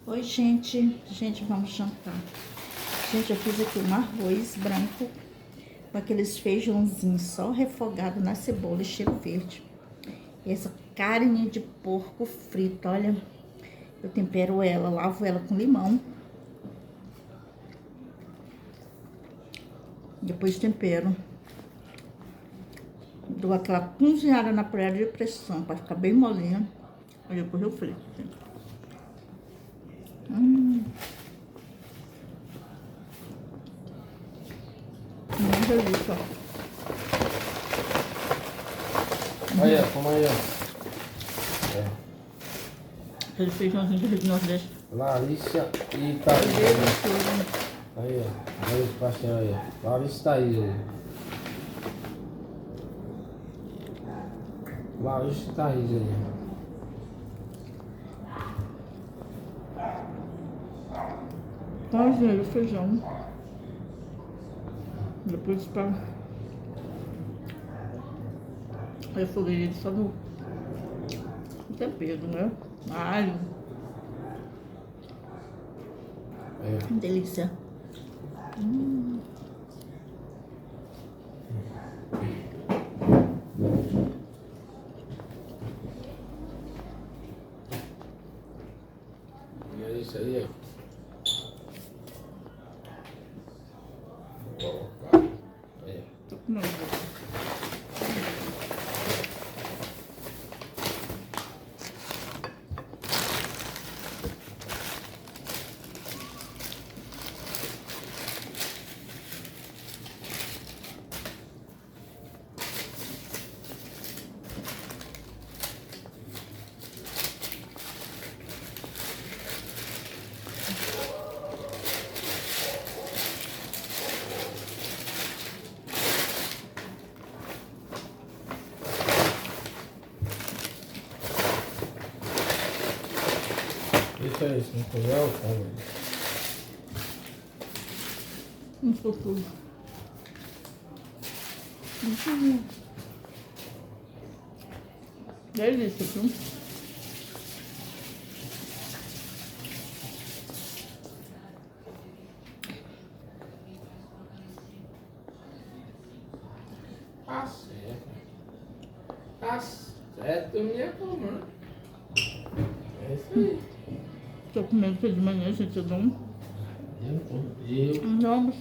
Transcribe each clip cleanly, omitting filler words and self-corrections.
Oi, gente. Gente, vamos jantar. Gente, eu fiz aqui um arroz branco com aqueles feijãozinhos só refogado na cebola e cheiro verde. E essa carne de porco frita, olha. Eu tempero ela, lavo ela com limão. Depois tempero. Dou aquela cozinhada na panela de pressão para ficar bem molinha. Aí depois eu frito. Uma delícia. Aí, ó, toma aí, ó. É. Aquele feijãozinho do Rio do Nordeste. Larissa e Thaís. Aí, ó. Olha esse pastel aí, ó. Larissa e Thaís aí. Larissa e Thaís aí. Cozinhei o feijão. Depois para refoguei ele só no tempero, né? Alho. É. Delícia. E é isso aí, ó. Vou colocar. Aí, ó. Tô comendo. Isso aí, se não comer, eu como. Um pouco. Delícia, viu? Tá certo. Tá certo, minha comanda. É isso aí. Tô comendo de manhã, gente. Eu dou um. Eu. Não,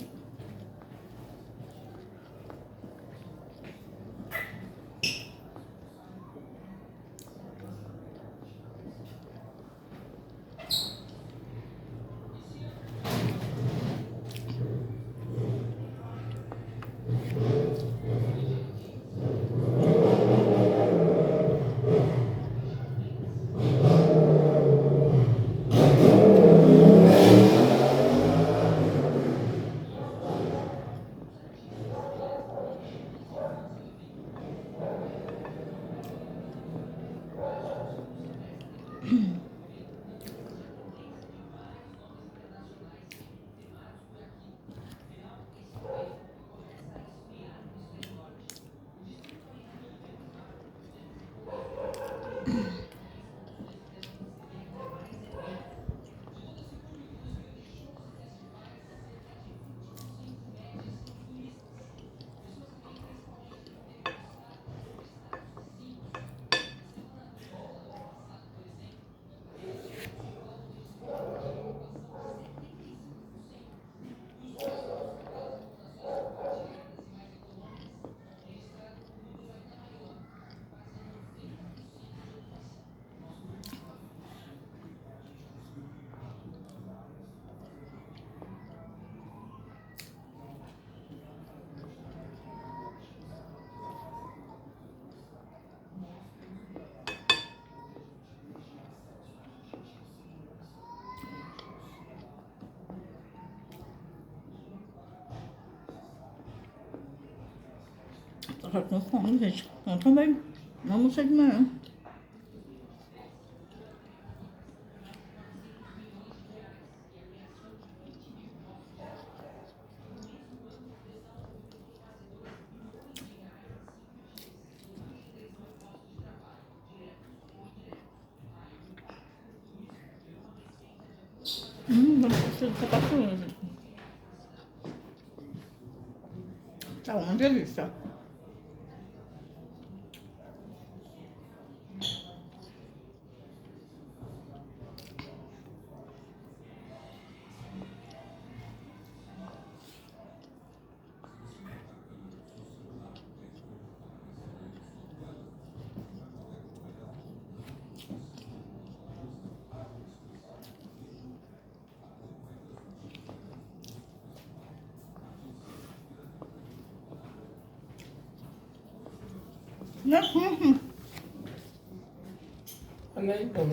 tô com fome, gente. Eu também. Não almocei de manhã. Vamos curtir do sapatinho, gente. Tá uma delícia. Né? Olha aí, então.